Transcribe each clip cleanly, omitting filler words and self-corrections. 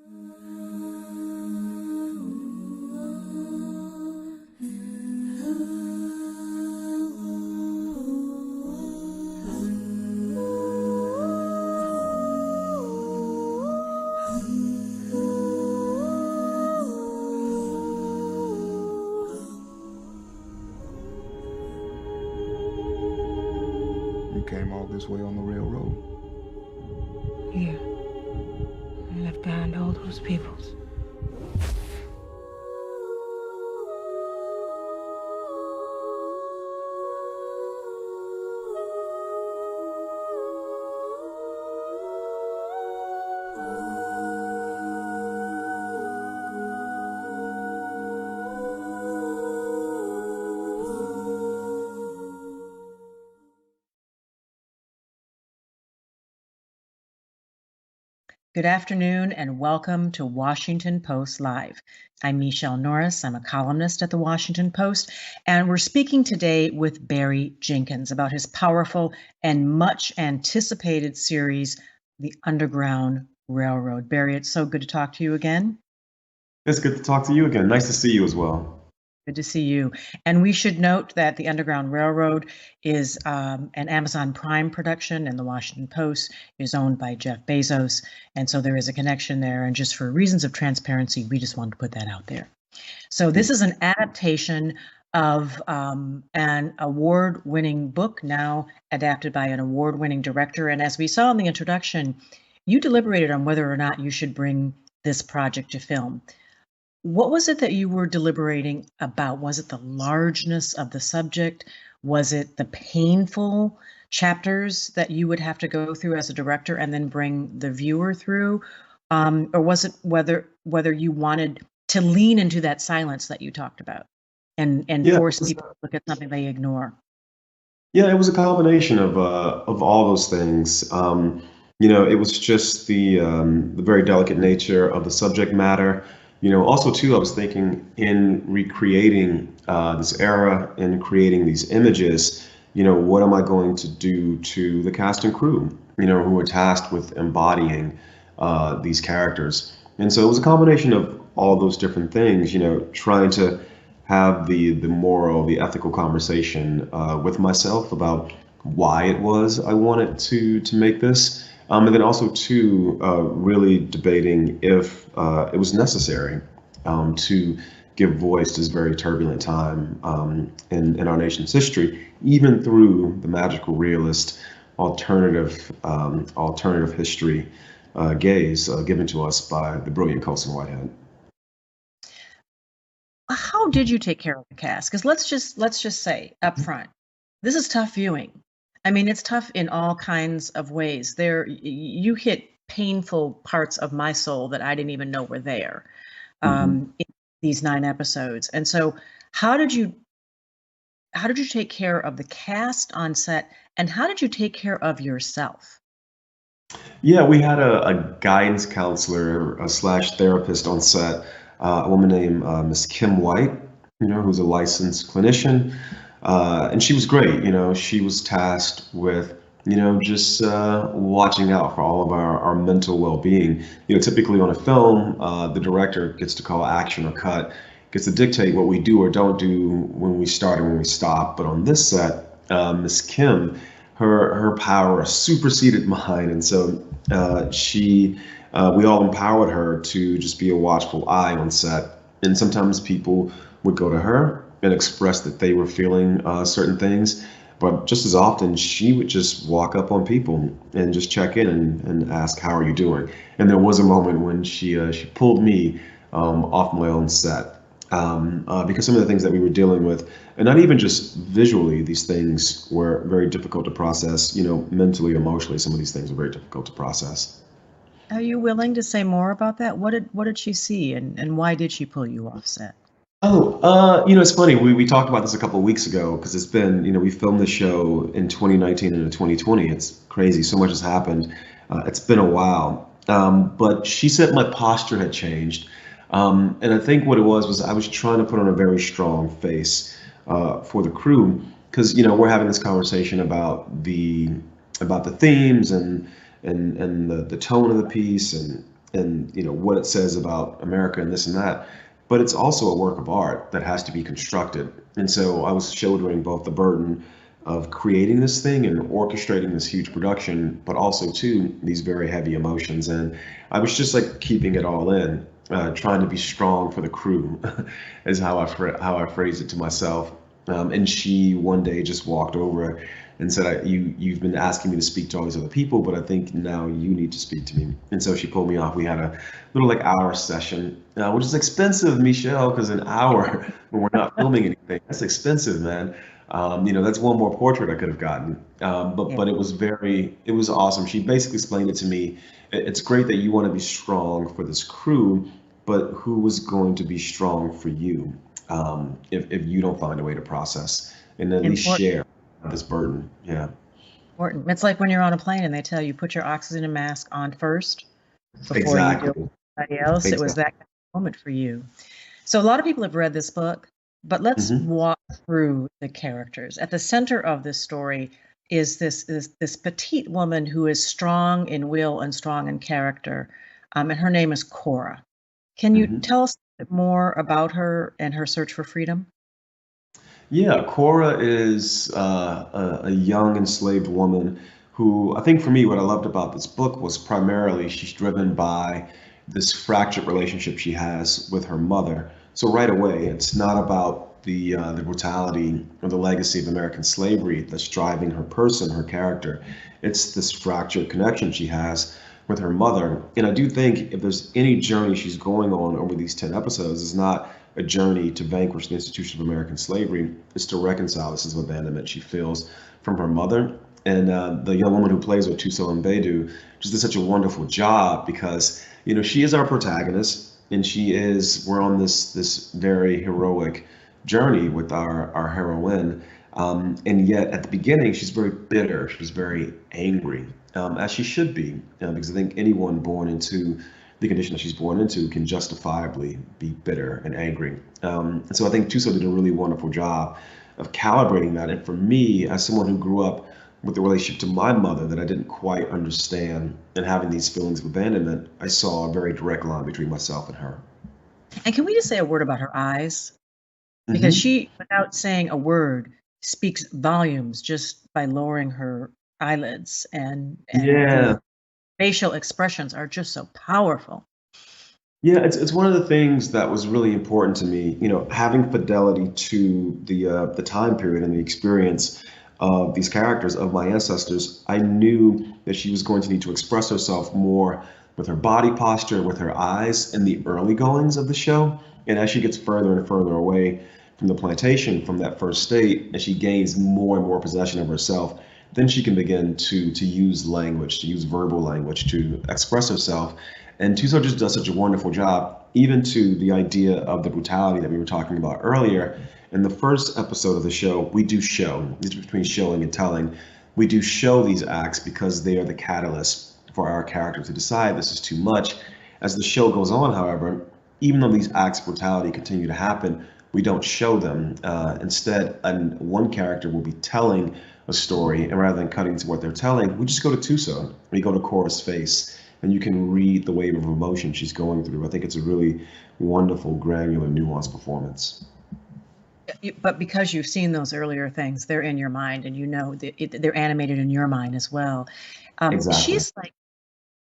You came all this way on the railroad? Yeah. I left behind all those peoples. Good afternoon and welcome to Washington Post Live. I'm Michele Norris. I'm a columnist at the Washington Post, and we're speaking today with Barry Jenkins about his powerful and much anticipated series, The Underground Railroad. Barry, it's so good to talk to you again. It's good to talk to you again. Nice to see you as well. Good to see you. And we should note that The Underground Railroad is an Amazon Prime production, and the Washington Post is owned by Jeff Bezos. And so there is a connection there. And just for reasons of transparency, we just wanted to put that out there. So this is an adaptation of an award-winning book, now adapted by an award-winning director. And as we saw in the introduction, you deliberated on whether or not you should bring this project to film. What was it that you were deliberating about? Was it the largeness of the subject? Was it the painful chapters that you would have to go through as a director and then bring the viewer through? Or was it whether you wanted to lean into that silence that you talked about and force people to look at something they ignore? Yeah, it was a combination of all those things. It was just the very delicate nature of the subject matter. Also too, I was thinking in recreating this era and creating these images, what am I going to do to the cast and crew, who were tasked with embodying these characters. And so it was a combination of all those different things, trying to have the moral, the ethical conversation with myself about why it was I wanted to make this. And then also, too, really debating if it was necessary to give voice to this very turbulent time in our nation's history, even through the magical realist alternative history gaze given to us by the brilliant Colson Whitehead. How did you take care of the cast? Because let's just say up front, this is tough viewing. I mean, it's tough in all kinds of ways. You hit painful parts of my soul that I didn't even know were there in these 9 episodes. And so how did you take care of the cast on set, and how did you take care of yourself? Yeah, we had a guidance counselor slash therapist on set, a woman named Miss Kim White, who's a licensed clinician. And she was great. She was tasked with, just watching out for all of our mental well-being. Typically on a film, the director gets to call action or cut, gets to dictate what we do or don't do when we start and when we stop. But on this set, Miss Kim, her power superseded mine. And so we all empowered her to just be a watchful eye on set. And sometimes people would go to her and express that they were feeling certain things, but just as often she would just walk up on people and just check in and ask, how are you doing? And there was a moment when she pulled me off my own set because some of the things that we were dealing with, and not even just visually, these things were very difficult to process, mentally, emotionally, some of these things were very difficult to process. Are you willing to say more about that? What did she see, and why did she pull you off set? It's funny. We talked about this a couple of weeks ago because it's been, we filmed the show in 2019 and in 2020. It's crazy. So much has happened. It's been a while. But she said my posture had changed. And I think what it was I was trying to put on a very strong face for the crew because, we're having this conversation about the themes and the tone of the piece and what it says about America and this and that, but it's also a work of art that has to be constructed. And so I was shouldering both the burden of creating this thing and orchestrating this huge production, but also too these very heavy emotions. And I was just like keeping it all in, trying to be strong for the crew, is how I phrased it to myself. And she one day just walked over and said, "You've been asking me to speak to all these other people, but I think now you need to speak to me." And so she pulled me off. We had a little like hour session, which is expensive, Michele, because an hour when we're not filming anything, that's expensive, man. That's one more portrait I could have gotten. But it was awesome. She basically explained it to me. It's great that you want to be strong for this crew, but who is going to be strong for you if you don't find a way to process and at least share this burden? Yeah. Important. It's like when you're on a plane and they tell you put your oxygen mask on first before you Exactly. do anybody else. It was that kind of moment for you. So a lot of people have read this book, but let's walk through the characters. At the center of this story is this petite woman who is strong in will and strong in character, and her name is Cora. Can you tell us a bit more about her and her search for freedom? Yeah, Cora is a young enslaved woman who, I think for me, what I loved about this book was primarily she's driven by this fractured relationship she has with her mother. So right away, it's not about the brutality or the legacy of American slavery that's driving her person, her character. It's this fractured connection she has with her mother. And I do think if there's any journey she's going on over these 10 episodes, it's not a journey to vanquish the institution of American slavery. It's to reconcile this sense of abandonment she feels from her mother. And the young woman who plays her, Tuso Mbedu, just did such a wonderful job because, she is our protagonist, and we're on this very heroic journey with our heroine. And yet at the beginning, she's very bitter. She's very angry, as she should be, because I think anyone born into the condition that she's born into can justifiably be bitter and angry. And so I think Tuso did a really wonderful job of calibrating that. And for me, as someone who grew up with the relationship to my mother that I didn't quite understand and having these feelings of abandonment, I saw a very direct line between myself and her. And can we just say a word about her eyes? Because she, without saying a word, speaks volumes just by lowering her eyelids, and the facial expressions are just so powerful. Yeah, it's one of the things that was really important to me, having fidelity to the time period and the experience of these characters, of my ancestors. I knew that she was going to need to express herself more with her body posture, with her eyes in the early goings of the show. And as she gets further and further away from the plantation, from that first state, and she gains more and more possession of herself, then she can begin to use language, to use verbal language to express herself. And Tuso just does such a wonderful job, even to the idea of the brutality that we were talking about earlier. In the first episode of the show, we do show, it's between showing and telling, we do show these acts because they are the catalyst for our character to decide this is too much. As the show goes on, however, even though these acts of brutality continue to happen, we don't show them. Instead, one character will be telling a story, and rather than cutting to what they're telling, we just go to Tuso. We go to Cora's face, and you can read the wave of emotion she's going through. I think it's a really wonderful, granular, nuanced performance. But because you've seen those earlier things, they're in your mind, and they're animated in your mind as well. Exactly.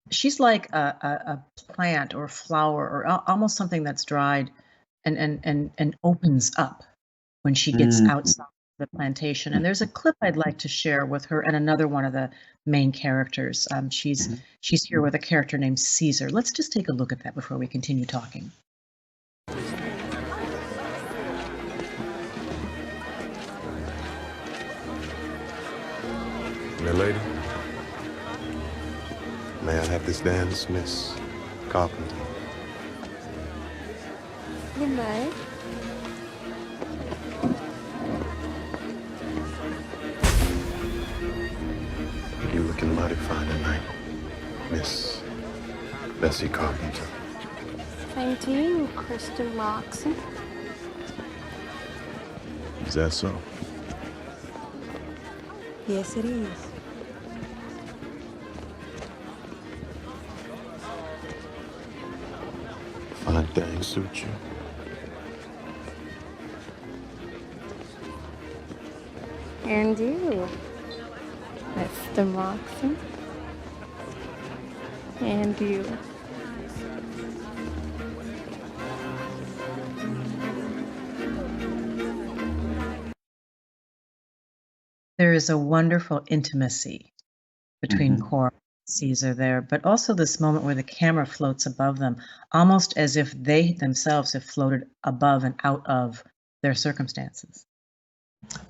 She's like a plant or flower, or almost something that's dried and opens up when she gets outside the plantation. And there's a clip I'd like to share with her and another one of the main characters. She's here with a character named Caesar. Let's just take a look at that before we continue talking. Milady, may I have this dance, Miss Carpenter? You may. You're looking mighty fine tonight, Miss Bessie Carpenter. Same to you, Kristen Moxon. Is that so? Yes, it is. suit you. And you, Mr. Moxon. And you. There is a wonderful intimacy between Cora and Caesar there, but also this moment where the camera floats above them, almost as if they themselves have floated above and out of their circumstances.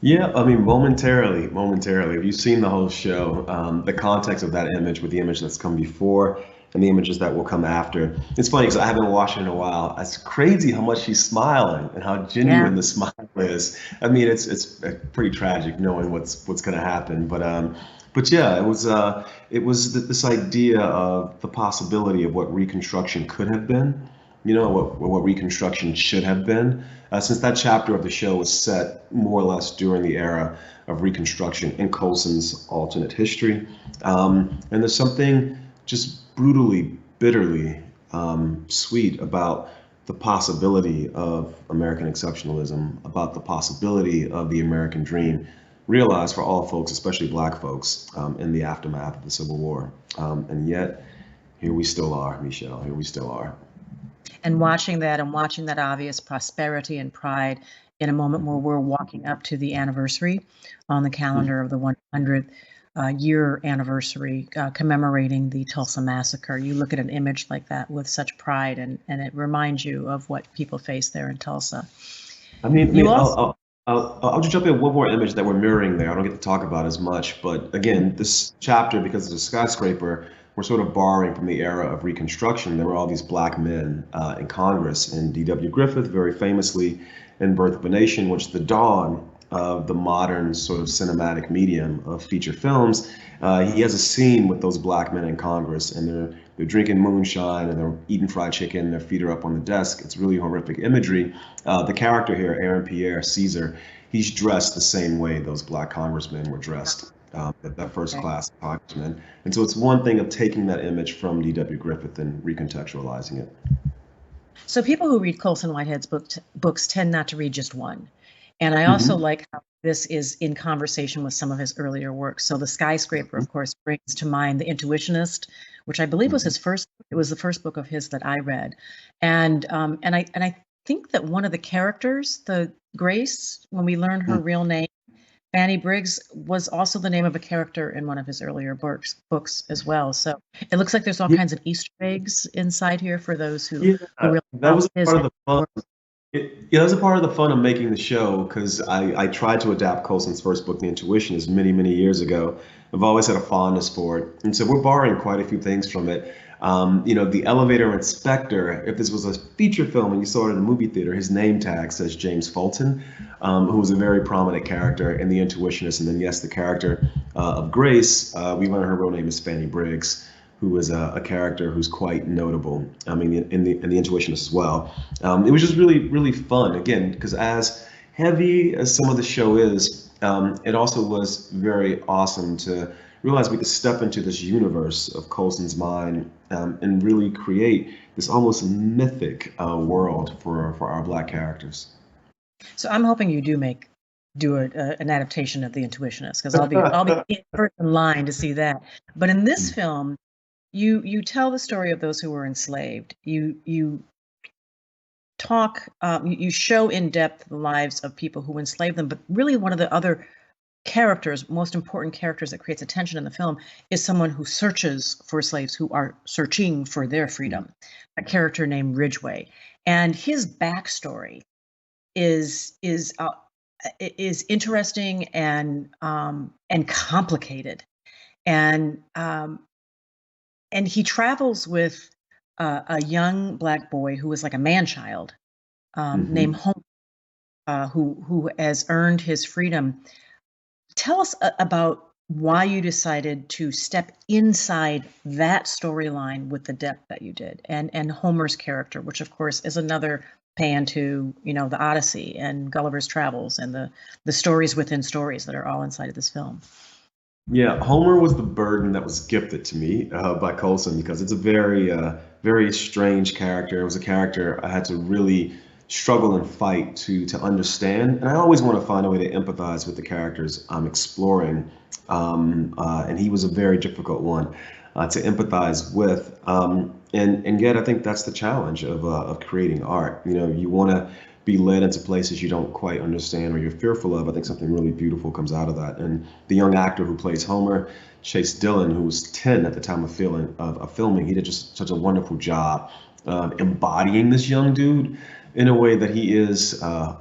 Yeah, I mean, momentarily. If you've seen the whole show, the context of that image with the image that's come before and the images that will come after. It's funny because I haven't watched it in a while. It's crazy how much she's smiling and how genuine the smile is. I mean, it's pretty tragic knowing what's going to happen. But yeah, it was this idea of the possibility of what Reconstruction could have been. What Reconstruction should have been. Since that chapter of the show was set more or less during the era of Reconstruction in Colson's alternate history. And there's something just brutally, bitterly sweet about the possibility of American exceptionalism, about the possibility of the American dream realized for all folks, especially Black folks, in the aftermath of the Civil War. And yet, here we still are, Michele, here we still are. And watching that obvious prosperity and pride in a moment where we're walking up to the anniversary on the calendar of the 100th year anniversary commemorating the Tulsa Massacre. You look at an image like that with such pride, and it reminds you of what people faced there in Tulsa. I'll just jump in one more image that we're mirroring there. I don't get to talk about as much, but again, this chapter, because it's a skyscraper, we're sort of borrowing from the era of Reconstruction. There were all these Black men in Congress, and D.W. Griffith, very famously in Birth of a Nation, which is the dawn of the modern sort of cinematic medium of feature films. He has a scene with those Black men in Congress, and they're drinking moonshine and they're eating fried chicken. Their feet are up on the desk. It's really horrific imagery. The character here, Aaron Pierre, Caesar, he's dressed the same way those Black congressmen were dressed. That first class congressman. And so it's one thing of taking that image from D.W. Griffith and recontextualizing it. So people who read Colson Whitehead's books tend not to read just one. And I also like how this is in conversation with some of his earlier works. So The Skyscraper, of course, brings to mind The Intuitionist, which I believe was his first. It was the first book of his that I read. And I think that one of the characters, the Grace, when we learn her real name, Fanny Briggs, was also the name of a character in one of his earlier books as well. So it looks like there's all kinds of Easter eggs inside here for those who really that was part of the fun. That was a part of the fun of making the show, because I tried to adapt Colson's first book, The Intuitionist, many years ago. I've always had a fondness for it, and so we're borrowing quite a few things from it. The elevator inspector, if this was a feature film and you saw it in a movie theater, his name tag says James Fulton, who was a very prominent character in The Intuitionist. And then, yes, the character of Grace, we learn her real name is Fanny Briggs, who is a character who's quite notable. I mean, in the Intuitionist as well. It was just really fun, again, because as heavy as some of the show is, it also was very awesome to realize we could step into this universe of Colson's mind and really create this almost mythic world for our Black characters. So I'm hoping you do an adaptation of The Intuitionist, because I'll be first in line to see that. But in this film, you tell the story of those who were enslaved. You talk, you show in depth the lives of people who enslaved them. But really, one of the other most important characters that creates attention in the film is someone who searches for slaves who are searching for their freedom, a character named Ridgway. And his backstory is interesting and complicated. And he travels with a young Black boy who is like a man-child named Homer, who has earned his freedom. Tell us about why you decided to step inside that storyline with the depth that you did, and Homer's character, which of course is another pan to the Odyssey and Gulliver's Travels and the stories within stories that are all inside of this film. Yeah, Homer was the burden that was gifted to me by Colson, because it's a very very strange character. It was a character I had to really struggle and fight to understand. And I always want to find a way to empathize with the characters I'm exploring. And he was a very difficult one to empathize with. And yet I think that's the challenge of creating art. You know, you want to be led into places you don't quite understand or you're fearful of. I think something really beautiful comes out of that. And the young actor who plays Homer, Chase Dillon, who was 10 at the time of filming, he did just such a wonderful job embodying this young dude in a way that he is a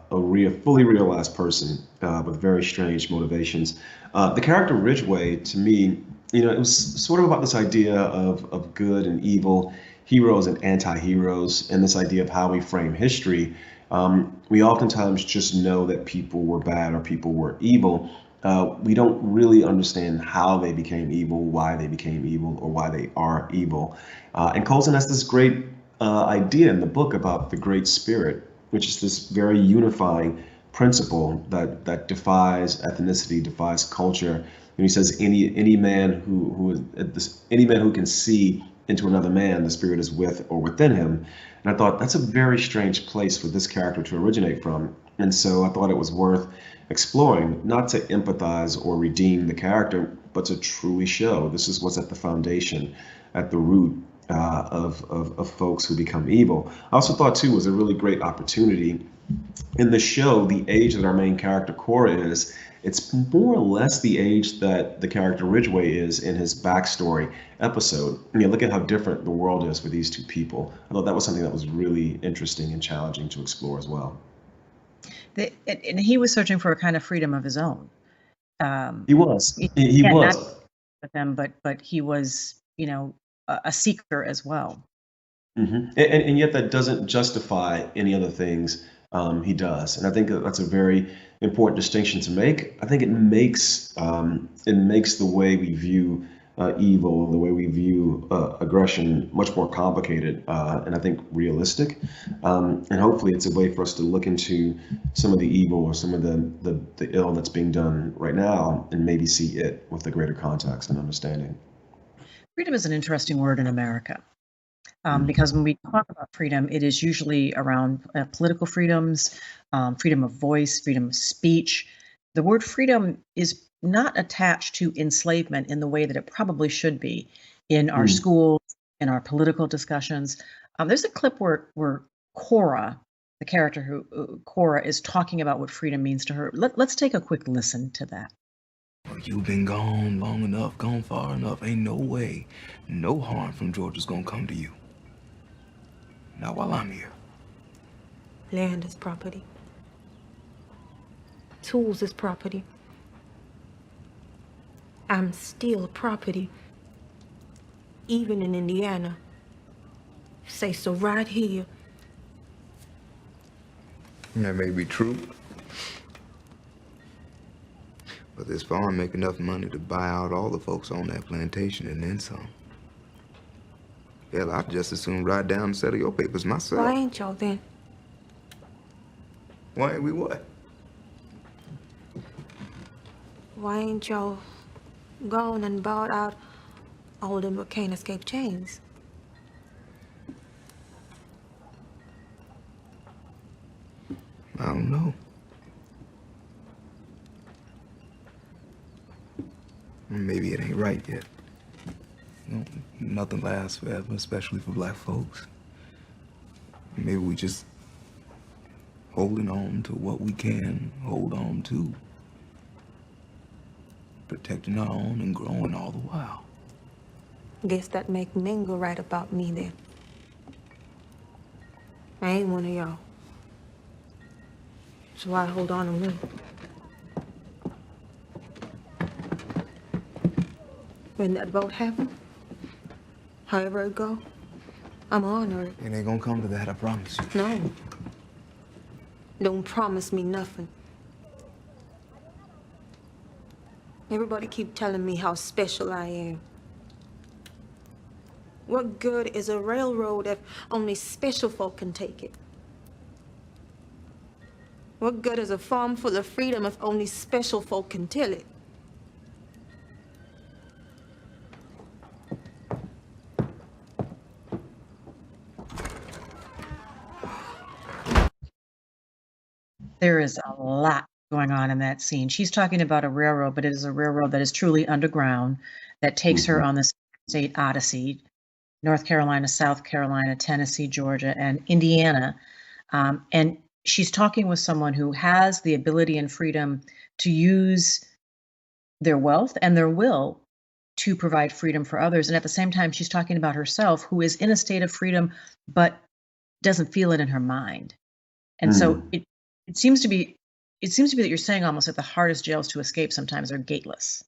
fully realized person with very strange motivations. The character Ridgway, to me, you know, it was sort of about this idea of good and evil, heroes and anti-heroes, and this idea of how we frame history. We oftentimes just know that people were bad or people were evil. We don't really understand how they became evil, why they became evil, or why they are evil. And Colson has this great idea in the book about the Great Spirit, which is this very unifying principle that defies ethnicity, defies culture. And he says any man who can see into another man, the spirit is with or within him. And I thought that's a very strange place for this character to originate from. And so I thought it was worth exploring, not to empathize or redeem the character, but to truly show this is what's at the foundation, at the root of folks who become evil. I also thought, too, was a really great opportunity in the show, the age that our main character Cora is, it's more or less the age that the character Ridgway is in his backstory episode. You know, look at how different the world is for these two people. I thought that was something that was really interesting and challenging to explore as well. And he was searching for a kind of freedom of his own. He was. He was. Not with them, but he was, you know, a seeker as well. Mm-hmm. And yet that doesn't justify any other things he does. And I think that's a very important distinction to make. I think it makes the way we view evil, the way we view aggression, much more complicated and I think realistic. And hopefully it's a way for us to look into some of the evil or some of the ill that's being done right now and maybe see it with a greater context and understanding. Freedom is an interesting word in America. Because when we talk about freedom, it is usually around political freedoms, freedom of voice, freedom of speech. The word freedom is not attached to enslavement in the way that it probably should be in our schools, in our political discussions. There's a clip where Cora, the character who Cora, is talking about what freedom means to her. Let's take a quick listen to that. You've been gone long enough, gone far enough. Ain't no way, no harm from Georgia's gonna come to you. Not while I'm here. Land is property. Tools is property. I'm still property. Even in Indiana. Say so right here. That may be true. But this farm make enough money to buy out all the folks on that plantation and then some. Hell, I'd just as soon ride down and settle your papers myself. Why ain't y'all then? Why ain't we what? Why ain't y'all gone and bought out all them but can't escape chains? I don't know. Maybe it ain't right yet. You know, nothing lasts forever, especially for black folks. Maybe we just holding on to what we can hold on to. Protecting our own and growing all the while. Guess that make Mingo right about me then. I ain't one of y'all. So I hold on to me. When that boat happen, however it go, I'm honored. It ain't gonna come to that, I promise you. No. Don't promise me nothing. Everybody keep telling me how special I am. What good is a railroad if only special folk can take it? What good is a farm full of freedom if only special folk can till it? There is a lot going on in that scene. She's talking about a railroad, but it is a railroad that is truly underground, that takes her on this state odyssey, North Carolina, South Carolina, Tennessee, Georgia, and Indiana. And she's talking with someone who has the ability and freedom to use their wealth and their will to provide freedom for others. And at the same time, she's talking about herself, who is in a state of freedom, but doesn't feel it in her mind. And so it seems to be that you're saying almost that the hardest jails to escape sometimes are gateless.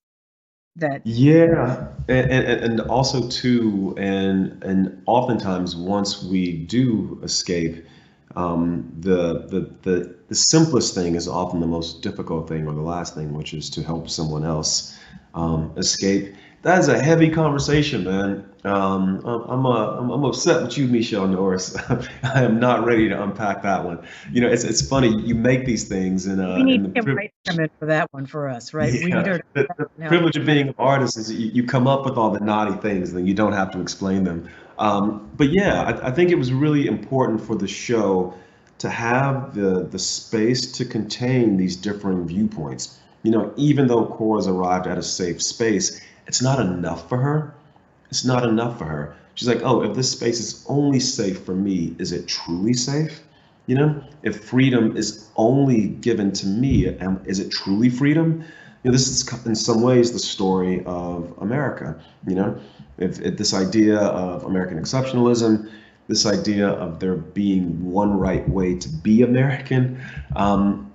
Yeah, and also too, and oftentimes once we do escape, the simplest thing is often the most difficult thing, or the last thing, which is to help someone else escape. That is a heavy conversation, man. I'm upset with you, Michele Norris. I am not ready to unpack that one. It's funny, you make these things, and we need Kim Wright to come in for that one for us, right? We need her. The privilege of being an artist is you come up with all the naughty things, and then you don't have to explain them. But yeah, I think it was really important for the show to have the space to contain these differing viewpoints. Even though Cora's arrived at a safe space, it's not enough for her. It's not enough for her. She's like, oh, if this space is only safe for me, is it truly safe? If freedom is only given to me, is it truly freedom? This is in some ways the story of America. If this idea of American exceptionalism, this idea of there being one right way to be American,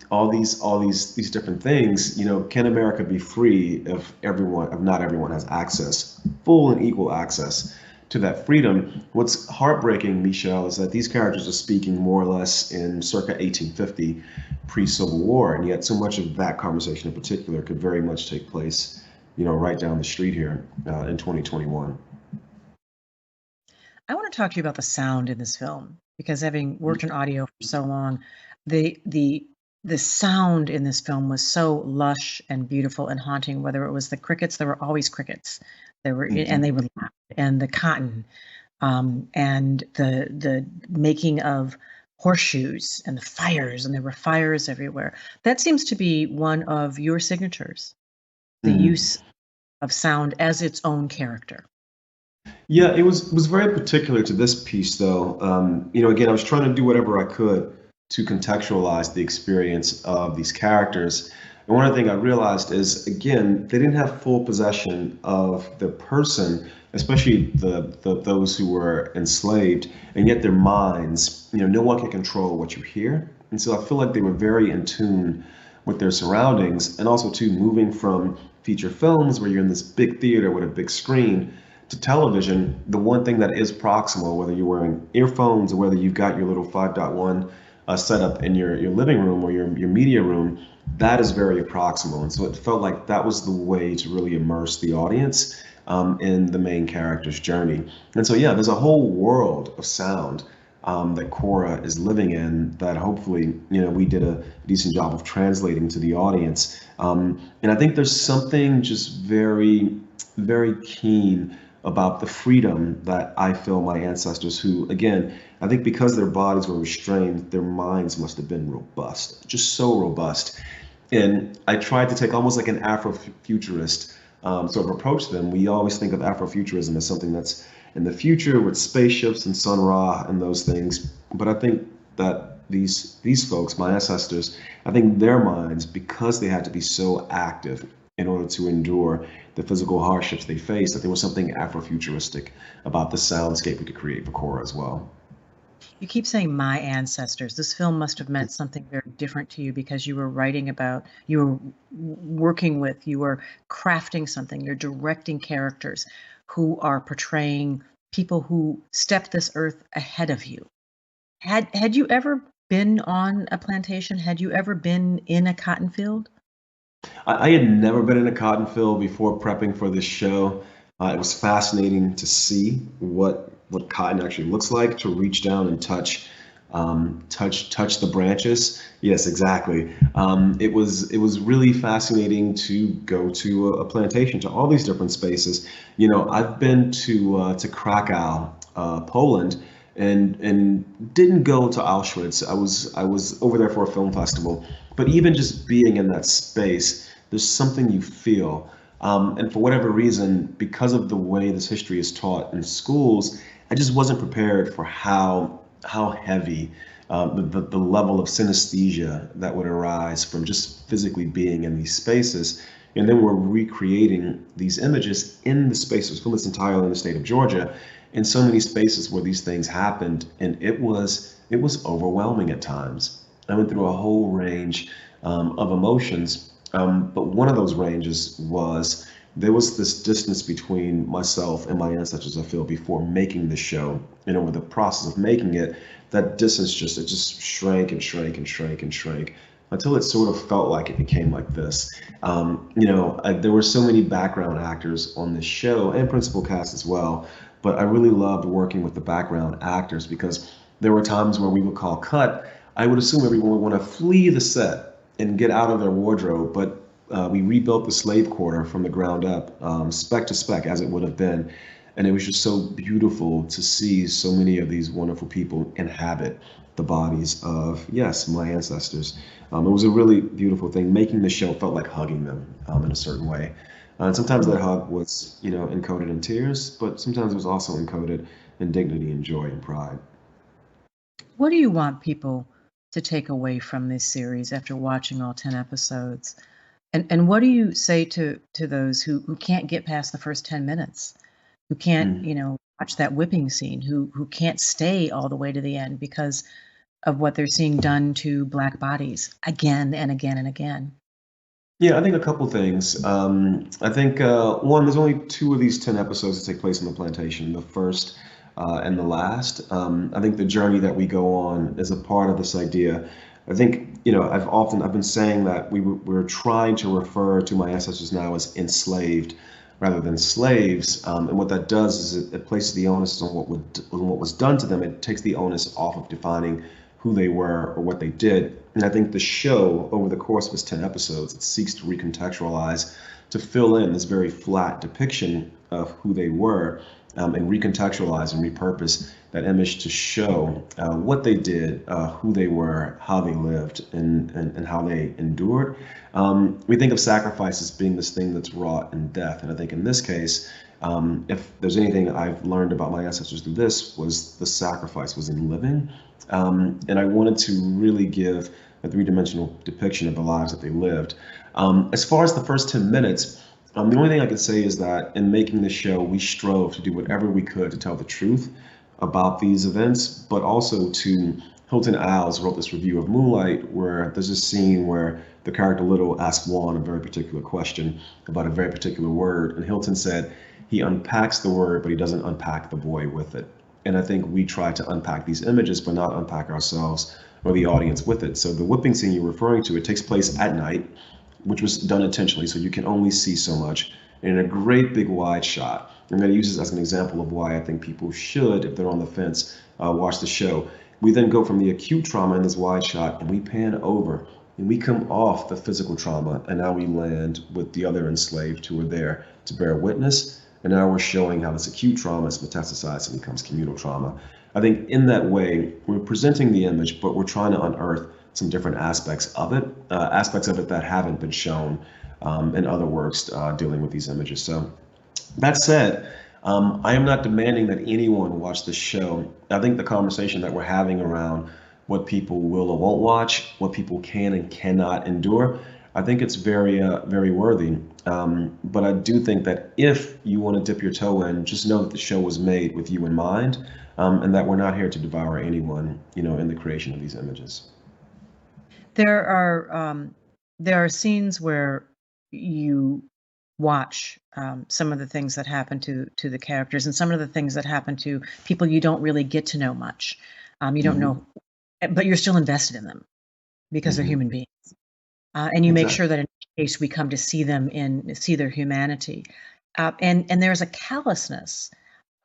all these different things, can America be free if not everyone has access, full and equal access to that freedom? What's heartbreaking, Michele, is that these characters are speaking more or less in circa 1850, pre-Civil War, and yet so much of that conversation in particular could very much take place, right down the street here in 2021. I want to talk to you about the sound in this film, because having worked in audio for so long, the sound in this film was so lush and beautiful and haunting. Whether it was the crickets, there were always crickets. There were, and they were loud, and the cotton, and the making of horseshoes and the fires, and there were fires everywhere. That seems to be one of your signatures, the use of sound as its own character. Yeah, it was very particular to this piece, though. Again, I was trying to do whatever I could to contextualize the experience of these characters. And one of the things I realized is, again, they didn't have full possession of the person, especially those who were enslaved, and yet their minds, no one can control what you hear. And so I feel like they were very in tune with their surroundings, and also too, moving from feature films where you're in this big theater with a big screen to television, the one thing that is proximal, whether you're wearing earphones or whether you've got your little 5.1 setup in your living room or your media room, that is very proximal. And so it felt like that was the way to really immerse the audience in the main character's journey. And so, yeah, there's a whole world of sound that Cora is living in that hopefully, we did a decent job of translating to the audience. And I think there's something just very, very keen about the freedom that I feel my ancestors, who, again, I think because their bodies were restrained, their minds must have been robust, just so robust. And I tried to take almost like an Afrofuturist sort of approach to them. We always think of Afrofuturism as something that's in the future with spaceships and Sun Ra and those things. But I think that these folks, my ancestors, I think their minds, because they had to be so active in order to endure the physical hardships they faced, that there was something Afrofuturistic about the soundscape we could create for Cora as well. You keep saying my ancestors. This film must have meant something very different to you, because you were writing about, you were working with, you were crafting something, you're directing characters who are portraying people who stepped this earth ahead of you. Had you ever been on a plantation? Had you ever been in a cotton field? I had never been in a cotton field before prepping for this show. It was fascinating to see what cotton actually looks like, to reach down and touch the branches. Yes, exactly. It was really fascinating to go to a plantation, to all these different spaces. I've been to Krakow, Poland, and didn't go to Auschwitz. I was over there for a film festival, but even just being in that space, there's something you feel. And for whatever reason, because of the way this history is taught in schools, I just wasn't prepared for how heavy the level of synesthesia that would arise from just physically being in these spaces. And then we're recreating these images in the spaces, film this entirely in the state of Georgia, in so many spaces where these things happened, and it was overwhelming at times. I went through a whole range of emotions, but one of those ranges was there was this distance between myself and my ancestors, I feel, before making the show. And over the process of making it, that distance just shrank and shrank and shrank and shrank until it sort of felt like it became like this. There were so many background actors on this show and principal cast as well, but I really loved working with the background actors because there were times where we would call cut. I would assume everyone would want to flee the set and get out of their wardrobe, but we rebuilt the slave quarter from the ground up, spec to spec as it would have been. And it was just so beautiful to see so many of these wonderful people inhabit the bodies of, yes, my ancestors. It was a really beautiful thing. Making the show felt like hugging them in a certain way. And sometimes that hug was, encoded in tears, but sometimes it was also encoded in dignity and joy and pride. What do you want people to take away from this series after watching all 10 episodes? And what do you say to those who can't get past the first 10 minutes, who can't, watch that whipping scene, who can't stay all the way to the end because of what they're seeing done to Black bodies again and again and again? Yeah, I think a couple things. I think, one, there's only 2 of these 10 episodes that take place on the plantation, the first and the last. I think the journey that we go on is a part of this idea. I think, I've been saying that we're trying to refer to my ancestors now as enslaved rather than slaves. And what that does is it places the onus on what was done to them. It takes the onus off of defining who they were or what they did. And I think the show, over the course of its 10 episodes, it seeks to recontextualize, to fill in this very flat depiction of who they were, and recontextualize and repurpose that image to show what they did, who they were, how they lived, and how they endured. We think of sacrifice as being this thing that's wrought in death. And I think in this case, if there's anything I've learned about my ancestors through this, was the sacrifice was in living. And I wanted to really give a 3-dimensional depiction of the lives that they lived. As far as the first 10 minutes, the only thing I can say is that in making this show, we strove to do whatever we could to tell the truth about these events, but also Hilton Als wrote this review of Moonlight where there's a scene where the character Little asks Juan a very particular question about a very particular word, and Hilton said he unpacks the word, but he doesn't unpack the boy with it. And I think we try to unpack these images, but not unpack ourselves or the audience with it. So the whipping scene you're referring to, it takes place at night, which was done intentionally, so you can only see so much in a great big wide shot. I'm going to use this as an example of why I think people should, if they're on the fence, watch the show. We then go from the acute trauma in this wide shot, and we pan over, and we come off the physical trauma, and now we land with the other enslaved who are there to bear witness. And now we're showing how this acute trauma is metastasized and becomes communal trauma. I think in that way, we're presenting the image, but we're trying to unearth some different aspects of it that haven't been shown in other works dealing with these images. So that said, I am not demanding that anyone watch this show. I think the conversation that we're having around what people will or won't watch, what people can and cannot endure, I think it's very, very worthy. But I do think that if you want to dip your toe in, just know that the show was made with you in mind, and that we're not here to devour anyone, in the creation of these images. There are scenes where you watch some of the things that happen to the characters and some of the things that happen to people you don't really get to know much. You don't know, but you're still invested in them because they're human beings. And you make sure that in case we come to see them see their humanity. And there's a callousness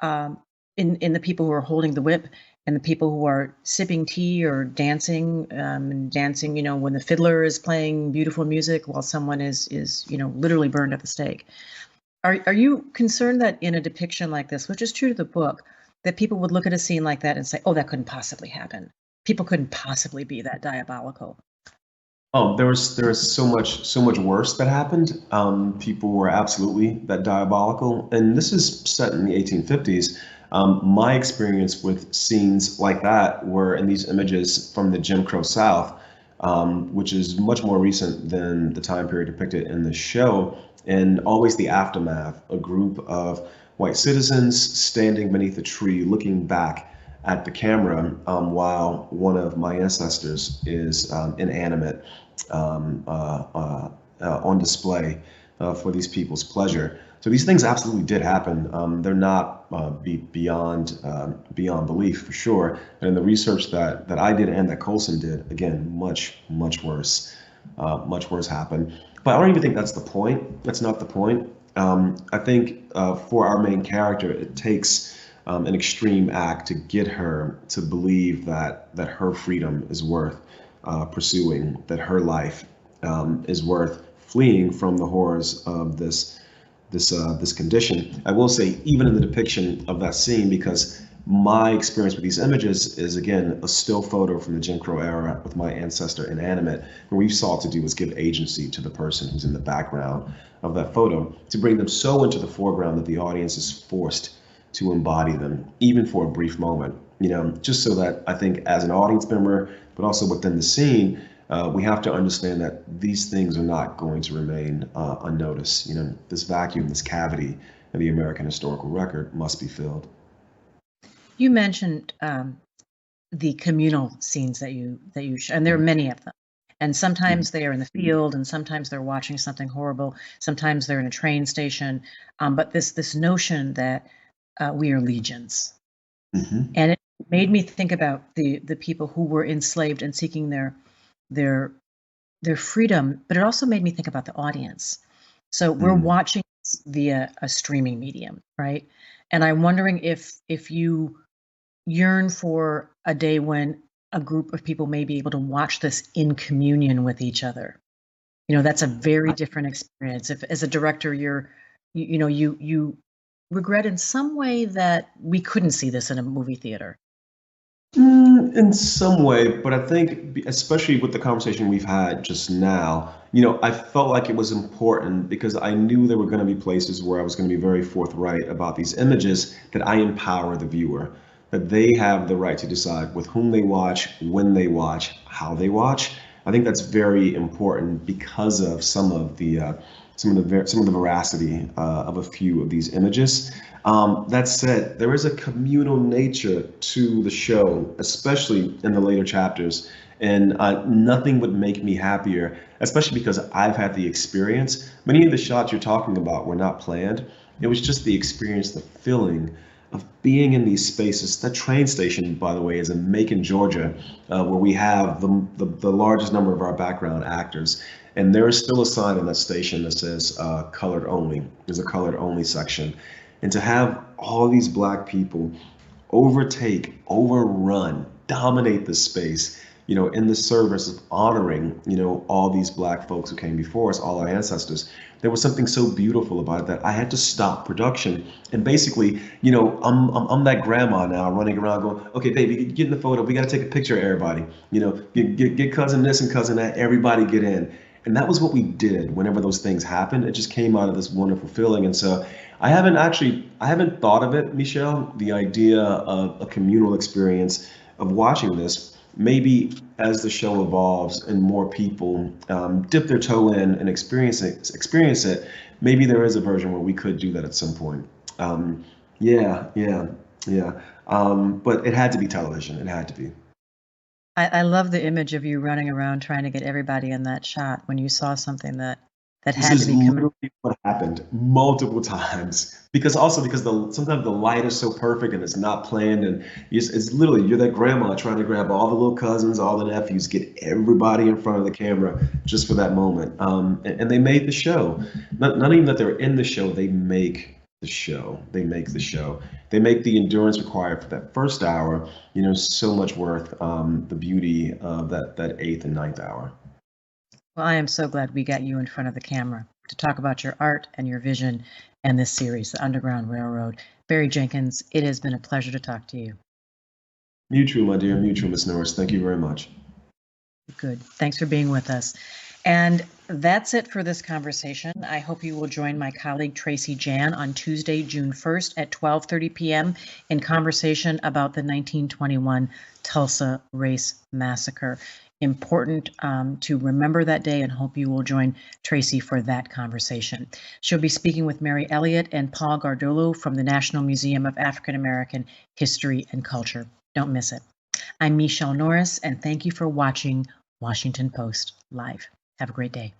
in the people who are holding the whip and the people who are sipping tea or dancing, when the fiddler is playing beautiful music while someone is literally burned at the stake. Are you concerned that in a depiction like this, which is true to the book, that people would look at a scene like that and say, oh, that couldn't possibly happen. People couldn't possibly be that diabolical. Oh, there was so much worse that happened. People were absolutely that diabolical, and this is set in the 1850s. My experience with scenes like that were in these images from the Jim Crow South, which is much more recent than the time period depicted in the show, and always the aftermath, a group of white citizens standing beneath a tree looking back at the camera while one of my ancestors is inanimate on display for these people's pleasure. So these things absolutely did happen. They're not beyond belief for sure. And in the research that I did and that Colson did, again, much worse happened. But I don't even think that's the point. That's not the point. I think for our main character, it takes an extreme act to get her to believe that her freedom is worth pursuing, that her life is worth fleeing from the horrors of this condition. I will say, even in the depiction of that scene, because my experience with these images is, again, a still photo from the Jim Crow era with my ancestor inanimate, what we sought to do was give agency to the person who's in the background of that photo, to bring them so into the foreground that the audience is forced to embody them, even for a brief moment, just so that I think as an audience member, but also within the scene, we have to understand that these things are not going to remain unnoticed. This vacuum, this cavity in the American historical record must be filled. You mentioned the communal scenes that you and there are many of them. And sometimes they are in the field, and sometimes they're watching something horrible. Sometimes they're in a train station. But this notion that we are legions, and it made me think about the people who were enslaved and seeking their freedom. But it also made me think about the audience. So we're watching via a streaming medium, right? And I'm wondering if you yearn for a day when a group of people may be able to watch this in communion with each other. That's a very different experience. If as a director you regret in some way that we couldn't see this in a movie theater. In some way, but I think, especially with the conversation we've had just now, I felt like it was important because I knew there were going to be places where I was going to be very forthright about these images, that I empower the viewer, that they have the right to decide with whom they watch, when they watch, how they watch. I think that's very important because of some of the veracity of a few of these images. That said, there is a communal nature to the show, especially in the later chapters, and nothing would make me happier, especially because I've had the experience. Many of the shots you're talking about were not planned. It was just the experience, the feeling of being in these spaces. That train station, by the way, is in Macon, Georgia, where we have the largest number of our background actors. And there is still a sign on that station that says colored only. There's a colored only section. And to have all these Black people overrun, dominate the space, in the service of honoring, all these Black folks who came before us, all our ancestors, there was something so beautiful about it that I had to stop production. And basically, I'm that grandma now running around going, okay, baby, get in the photo. We got to take a picture of everybody. Get cousin this and cousin that. Everybody get in. And that was what we did whenever those things happened. It just came out of this wonderful feeling. And so I haven't thought of it, Michele, the idea of a communal experience of watching this. Maybe as the show evolves and more people dip their toe in and experience it, maybe there is a version where we could do that at some point. Yeah. But it had to be television. It had to be. I love the image of you running around trying to get everybody in that shot when you saw something that had to be This is literally what happened multiple times, because sometimes the light is so perfect and it's not planned, and it's literally, you're that grandma trying to grab all the little cousins, all the nephews, get everybody in front of the camera just for that moment. And they made the show. Not even that they're in the show, they make the show. They make the show. They make the endurance required for that first hour, so much worth the beauty of that 8th and 9th hour. Well, I am so glad we got you in front of the camera to talk about your art and your vision and this series, The Underground Railroad. Barry Jenkins, it has been a pleasure to talk to you. Mutual, my dear, mutual, Miss Norris. Thank you very much. Good. Thanks for being with us. And that's it for this conversation. I hope you will join my colleague Tracy Jan on Tuesday, June 1st at 12:30 p.m. in conversation about the 1921 Tulsa Race Massacre. Important to remember that day, and hope you will join Tracy for that conversation. She'll be speaking with Mary Elliott and Paul Gardolo from the National Museum of African American History and Culture. Don't miss it. I'm Michele Norris, and thank you for watching Washington Post Live. Have a great day.